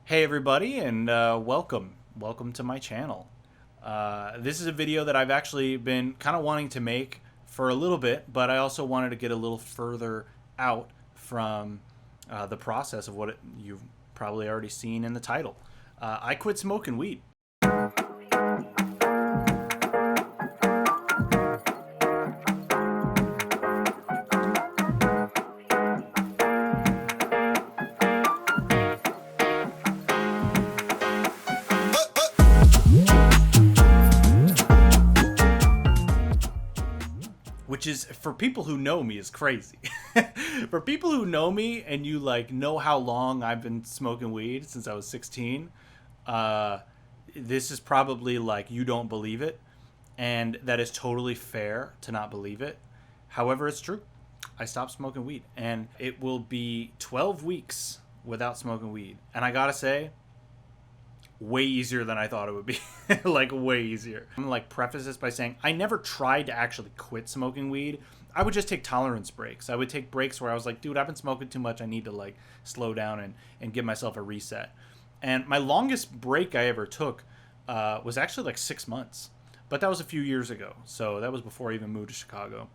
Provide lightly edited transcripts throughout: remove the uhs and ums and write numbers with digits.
Hey everybody, and welcome to my channel. This is a video that I've actually been kind of wanting to make for a little bit, but I also wanted to get a little further out from the process of what you've probably already seen in the title. I quit smoking weed. Which is, for people who know me, is crazy. For people who know me and you know how long I've been smoking weed since I was 16, uh, this is probably like you don't believe it, and that is totally fair to not believe it. However, it's true. I stopped smoking weed, and it will be 12 weeks without smoking weed. And I gotta say, way easier than I thought it would be. Like, way easier. I'm like, preface this by saying I never tried to actually quit smoking weed. I would just take tolerance breaks. I would take breaks where I was like, dude, I've been smoking too much. I need to slow down and give myself a reset. And my longest break I ever took was actually like 6 months. But that was a few years ago. So that was before I even moved to Chicago.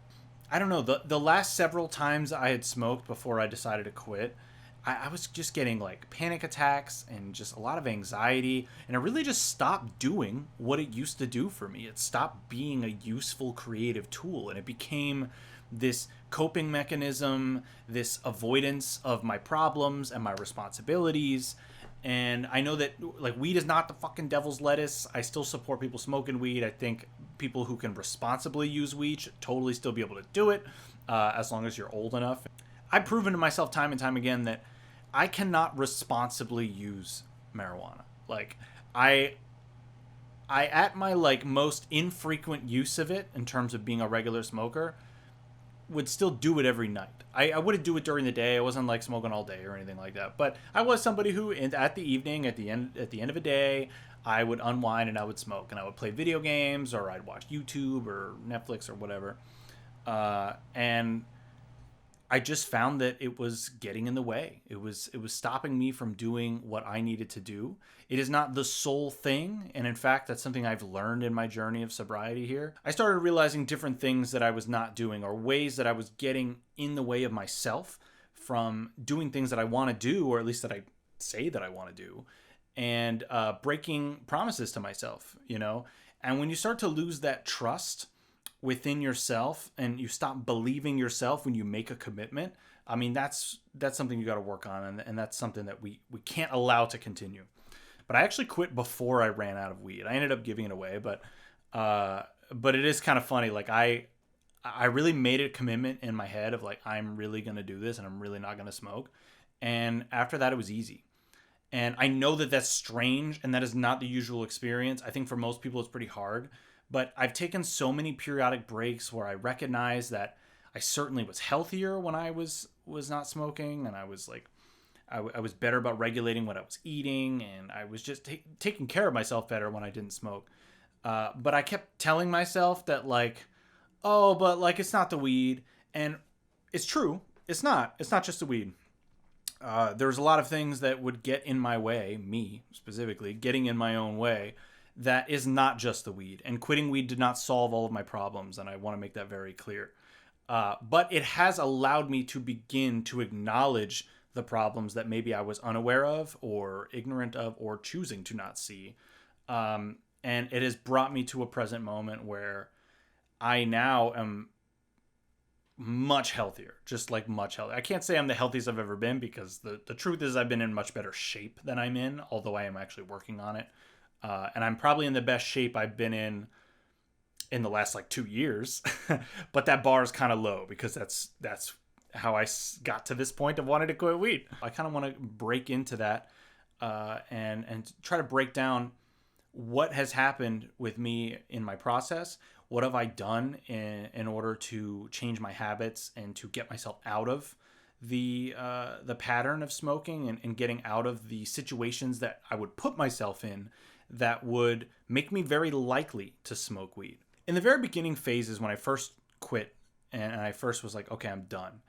I don't know. The last several times I had smoked before I decided to quit, I was just getting like panic attacks and just a lot of anxiety. And it really just stopped doing what it used to do for me. It stopped being a useful creative tool, and it became this coping mechanism, this avoidance of my problems and my responsibilities. And I know that like weed is not the fucking devil's lettuce. I still support people smoking weed. I think people who can responsibly use weed should totally still be able to do it, as long as you're old enough. I've proven to myself time and time again that I cannot responsibly use marijuana. Like I I at my most infrequent use of it in terms of being a regular smoker would still do it every night. I wouldn't do it during the day. I wasn't like smoking all day or anything like that. But I was somebody who, at the evening, at the end of a day, I would unwind and I would smoke and I would play video games or I'd watch YouTube or Netflix or whatever. And I just found that it was getting in the way. It was stopping me from doing what I needed to do. It is not the sole thing, and in fact, that's something I've learned in my journey of sobriety here. I started realizing different things that I was not doing, or ways that I was getting in the way of myself from doing things that I want to do, or at least that I say that I want to do, and breaking promises to myself. And when you start to lose that trust within yourself and you stop believing yourself when you make a commitment, I mean, that's something you got to work on, and that's something that we can't allow to continue. But I actually quit before I ran out of weed. I ended up giving it away, but it is kind of funny. Like I really made a commitment in my head of like, I'm really gonna do this and I'm really not gonna smoke. And after that, it was easy. And I know that that's strange and that is not the usual experience. I think for most people it's pretty hard. But I've taken so many periodic breaks where I recognize that I certainly was healthier when I was not smoking, and I was like, I was better about regulating what I was eating, and I was just taking care of myself better when I didn't smoke. But I kept telling myself that like, oh, but like it's not the weed, and it's true. It's not. It's not just the weed. There's a lot of things that would get in my way, me specifically, getting in my own way. That is not just the weed. And quitting weed did not solve all of my problems, and I want to make that very clear. But it has allowed me to begin to acknowledge the problems that maybe I was unaware of or ignorant of or choosing to not see. And it has brought me to a present moment where I now am much healthier, just like much healthier. I can't say I'm the healthiest I've ever been, because the truth is I've been in much better shape than I'm in, although I am actually working on it. And I'm probably in the best shape I've been in the last 2 years. But that bar is kind of low, because that's how I got to this point of wanting to quit weed. I kind of want to break into that, and try to break down what has happened with me in my process. What have I done in order to change my habits and to get myself out of the pattern of smoking, and getting out of the situations that I would put myself in that would make me very likely to smoke weed. In the very beginning phases, when I first quit and I first was like, okay, I'm done.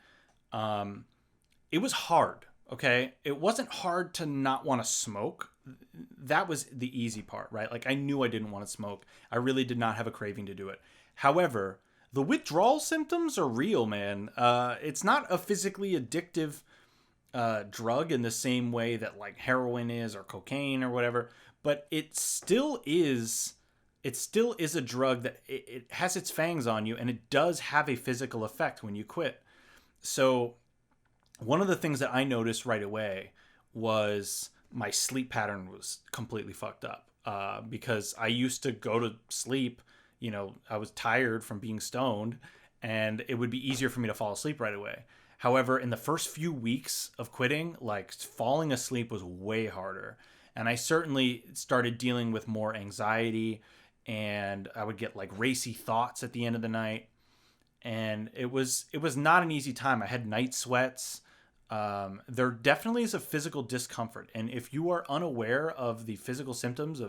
It was hard. Okay. It wasn't hard to not want to smoke. That was the easy part, right? Like I knew I didn't want to smoke. I really did not have a craving to do it. However, the withdrawal symptoms are real, man. It's not a physically addictive drug in the same way that like heroin is or cocaine or whatever, but it still is a drug that it has its fangs on you, and it does have a physical effect when you quit. So one of the things that I noticed right away was my sleep pattern was completely fucked up, because I used to go to sleep, I was tired from being stoned, and it would be easier for me to fall asleep right away. However, in the first few weeks of quitting, like falling asleep was way harder. And I certainly started dealing with more anxiety, and I would get like racy thoughts at the end of the night. And it was not an easy time. I had night sweats. There definitely is a physical discomfort, and if you are unaware of the physical symptoms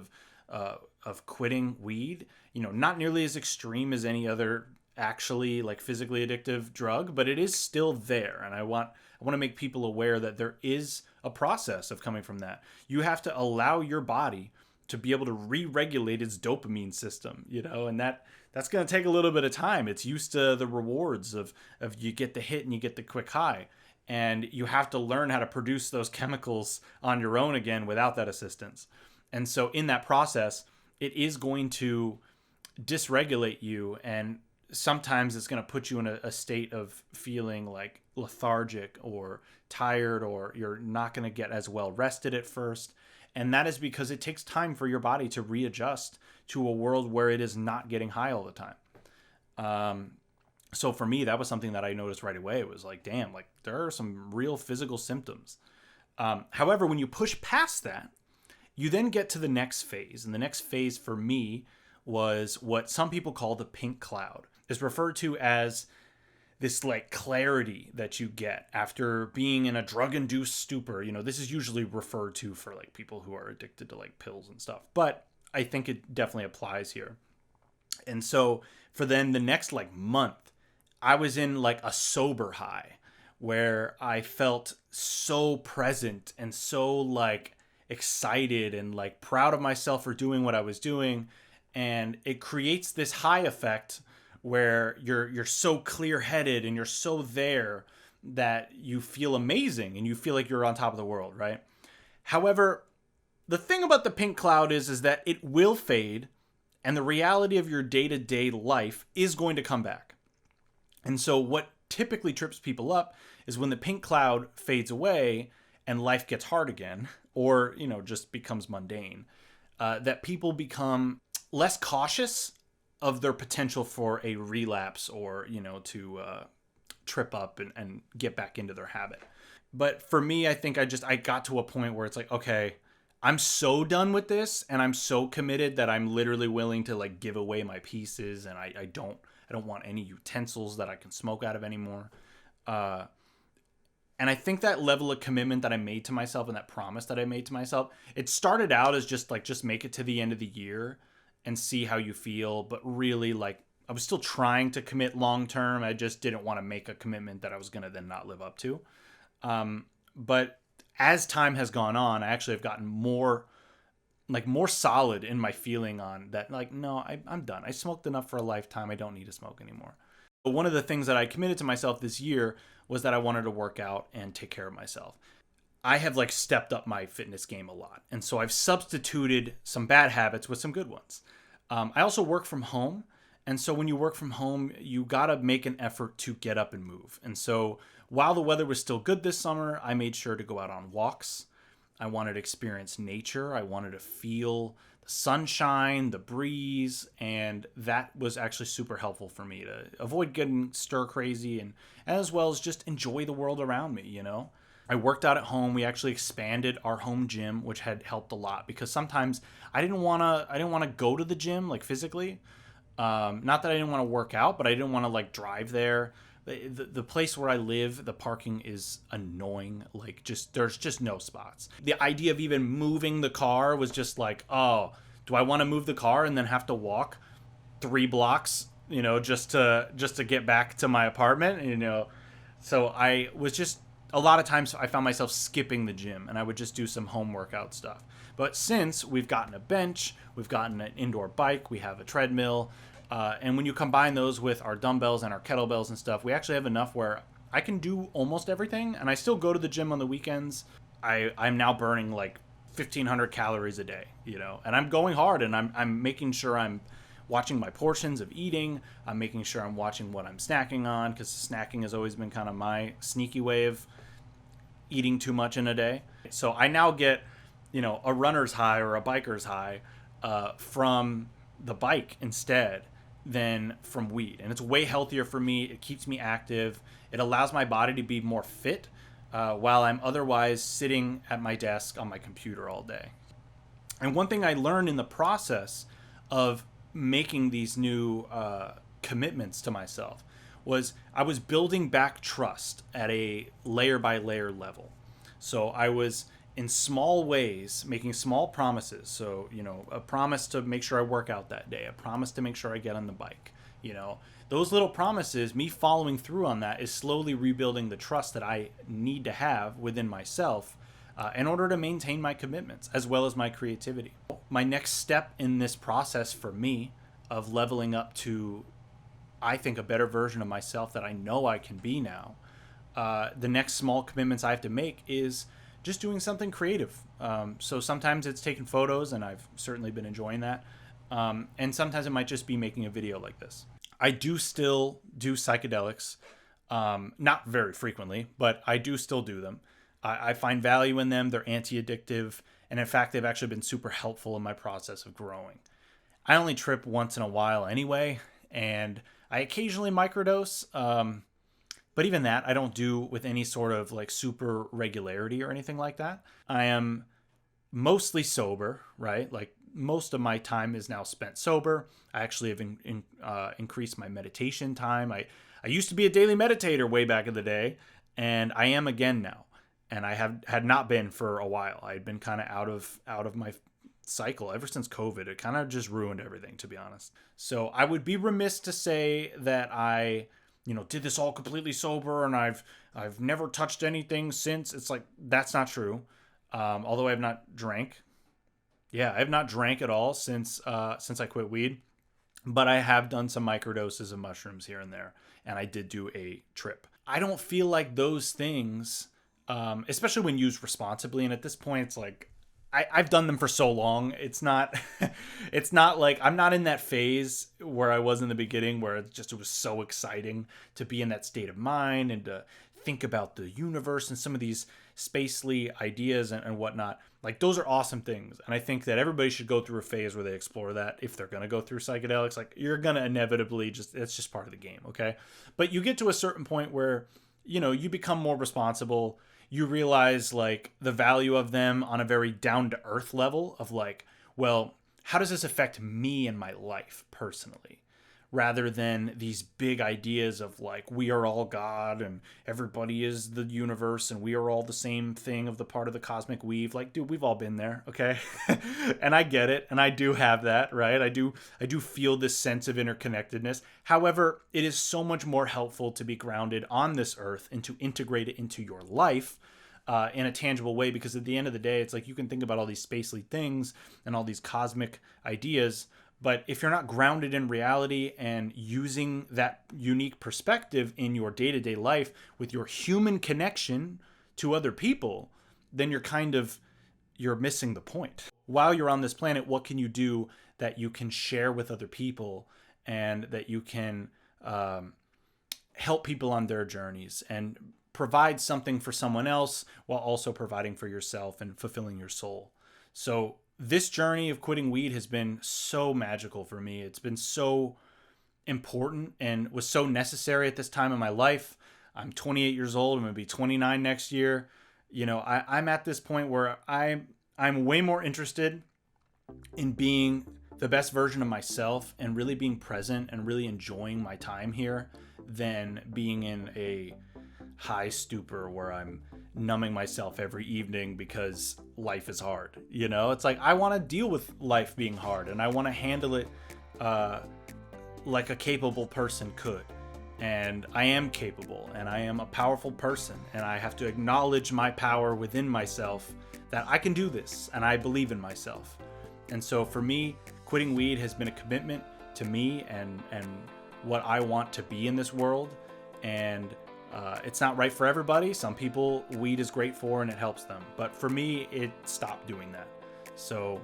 of quitting weed, not nearly as extreme as any other actually like physically addictive drug, but it is still there. And I want to make people aware that there is a process of coming from that. You have to allow your body to be able to re-regulate its dopamine system, and that's going to take a little bit of time. It's used to the rewards of you get the hit and you get the quick high, and you have to learn how to produce those chemicals on your own again without that assistance. And so in that process, it is going to dysregulate you, and sometimes it's going to put you in a state of feeling like lethargic or tired, or you're not going to get as well rested at first. And that is because it takes time for your body to readjust to a world where it is not getting high all the time. So for me, that was something that I noticed right away. It was like, damn, like there are some real physical symptoms. However, when you push past that, you then get to the next phase. And the next phase for me was what some people call the pink cloud. It's referred to as this like clarity that you get after being in a drug-induced stupor. This is usually referred to for like people who are addicted to like pills and stuff, but I think it definitely applies here. And so for then the next like month, I was in like a sober high where I felt so present and so like excited and like proud of myself for doing what I was doing. And it creates this high effect where you're so clear-headed and you're so there that you feel amazing and you feel like you're on top of the world, right? However, the thing about the pink cloud is that it will fade, and the reality of your day-to-day life is going to come back. And so what typically trips people up is when the pink cloud fades away and life gets hard again, or just becomes mundane, that people become less cautious of their potential for a relapse, or to trip up and get back into their habit. But for me, I think I got to a point where it's like, okay, I'm so done with this, and I'm so committed that I'm literally willing to like give away my pieces, and I don't want any utensils that I can smoke out of anymore. And I think that level of commitment that I made to myself, and that promise that I made to myself, it started out as just make it to the end of the year and see how you feel. But really, like, I was still trying to commit long term. I just didn't want to make a commitment that I was going to then not live up to. But as time has gone on, I actually have gotten more solid in my feeling on that. Like, no, I'm done. I smoked enough for a lifetime. I don't need to smoke anymore. But one of the things that I committed to myself this year was that I wanted to work out and take care of myself. I have like stepped up my fitness game a lot. And so I've substituted some bad habits with some good ones. I also work from home. And so when you work from home, you got to make an effort to get up and move. And so while the weather was still good this summer, I made sure to go out on walks. I wanted to experience nature. I wanted to feel the sunshine, the breeze, and that was actually super helpful for me to avoid getting stir crazy, and as well as just enjoy the world around me, I worked out at home. We actually expanded our home gym, which had helped a lot, because sometimes I didn't want to go to the gym like physically. Not that I didn't want to work out, but I didn't want to like drive there. The place where I live, the parking is annoying. Like, there's just no spots. The idea of even moving the car was just like, oh, do I want to move the car and then have to walk 3 blocks, just to get back to my apartment, So a lot of times I found myself skipping the gym and I would just do some home workout stuff. But since we've gotten a bench, we've gotten an indoor bike, we have a treadmill, and when you combine those with our dumbbells and our kettlebells and stuff, we actually have enough where I can do almost everything. And I still go to the gym on the weekends. I'm now burning like 1,500 calories a day, you know, and I'm going hard, and I'm making sure I'm watching my portions of eating. I'm making sure I'm watching what I'm snacking on, because snacking has always been kind of my sneaky way of eating too much in a day. So I now get, you know, a runner's high or a biker's high from the bike instead than from weed. And it's way healthier for me. It keeps me active. It allows my body to be more fit while I'm otherwise sitting at my desk on my computer all day. And one thing I learned in the process of making these new commitments to myself was I was building back trust at a layer by layer level. So I was in small ways making small promises. So, you know, a promise to make sure I work out that day, a promise to make sure I get on the bike. You know, those little promises, me following through on that is slowly rebuilding the trust that I need to have within myself in order to maintain my commitments as well as my creativity. My next step in this process for me of leveling up to, I think, a better version of myself that I know I can be now, the next small commitments I have to make is just doing something creative. So sometimes it's taking photos, and I've certainly been enjoying that. And sometimes it might just be making a video like this. I do still do psychedelics, not very frequently, but I do still do them. I find value in them. They're anti-addictive. And in fact, they've actually been super helpful in my process of growing. I only trip once in a while anyway, and I occasionally microdose. But even that, I don't do with any sort of like super regularity or anything like that. I am mostly sober, right? Like most of my time is now spent sober. I actually have increased my meditation time. I used to be a daily meditator way back in the day, and I am again now. And I had not been for a while. I had been kind of out of my cycle ever since COVID. It kind of just ruined everything, to be honest. So I would be remiss to say that I, you know, did this all completely sober and I've never touched anything since. It's like, that's not true. Although I have not drank. Yeah, I have not drank at all since I quit weed. But I have done some microdoses of mushrooms here and there. And I did do a trip. I don't feel like those things, especially when used responsibly. And at this point, it's like, I've done them for so long. It's not like I'm not in that phase where I was in the beginning where it was so exciting to be in that state of mind and to think about the universe and some of these spacely ideas and whatnot. Like, those are awesome things. And I think that everybody should go through a phase where they explore that if they're going to go through psychedelics. Like, you're going to inevitably it's just part of the game, okay? But you get to a certain point where, you know, you become more responsible. You realize like the value of them on a very down to earth level of like, well, how does this affect me and my life personally? Rather than these big ideas of like, we are all God and everybody is the universe and we are all the same thing of the part of the cosmic weave. Like, dude, we've all been there. Okay. And I get it. And I do have that, right? I do feel this sense of interconnectedness. However, it is so much more helpful to be grounded on this earth and to integrate it into your life in a tangible way, because at the end of the day, it's like you can think about all these spacely things and all these cosmic ideas, but if you're not grounded in reality and using that unique perspective in your day-to-day life with your human connection to other people, then you're missing the point. While you're on this planet, what can you do that you can share with other people and that you can help people on their journeys and provide something for someone else while also providing for yourself and fulfilling your soul? So this journey of quitting weed has been so magical for me. It's been so important and was so necessary at this time in my life. I'm 28 years old. I'm going to be 29 next year. You know, I'm at this point where I'm way more interested in being the best version of myself and really being present and really enjoying my time here than being in a high stupor where I'm numbing myself every evening because life is hard. You know, it's like I want to deal with life being hard and I want to handle it like a capable person could. and I am capable, and I am a powerful person, and I have to acknowledge my power within myself, that I can do this, and I believe in myself. And so for me, quitting weed has been a commitment to me and what I want to be in this world. And it's not right for everybody. Some people weed is great for and it helps them. But for me, it stopped doing that. So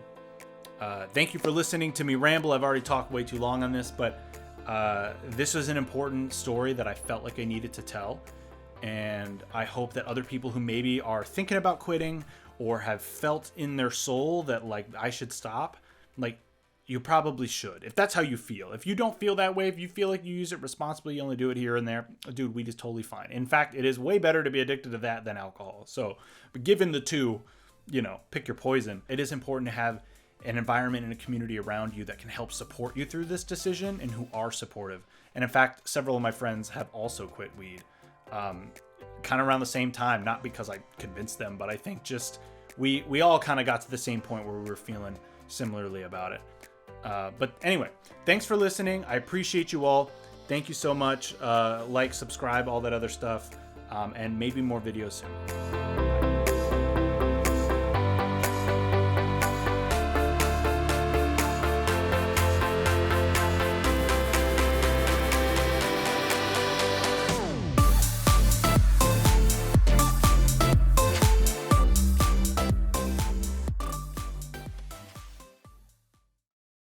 thank you for listening to me ramble. I've already talked way too long on this, but this was an important story that I felt like I needed to tell. And I hope that other people who maybe are thinking about quitting or have felt in their soul that like I should stop, like you probably should. If that's how you feel. If you don't feel that way, if you feel like you use it responsibly, you only do it here and there, dude, weed is totally fine. In fact, it is way better to be addicted to that than alcohol. So, but given the two, you know, pick your poison. It is important to have an environment and a community around you that can help support you through this decision and who are supportive. And in fact, several of my friends have also quit weed. Kind of around the same time, not because I convinced them, but I think just we all kind of got to the same point where we were feeling similarly about it. But anyway, thanks for listening. I appreciate you all. Thank you so much. Like, subscribe, all that other stuff, and maybe more videos soon.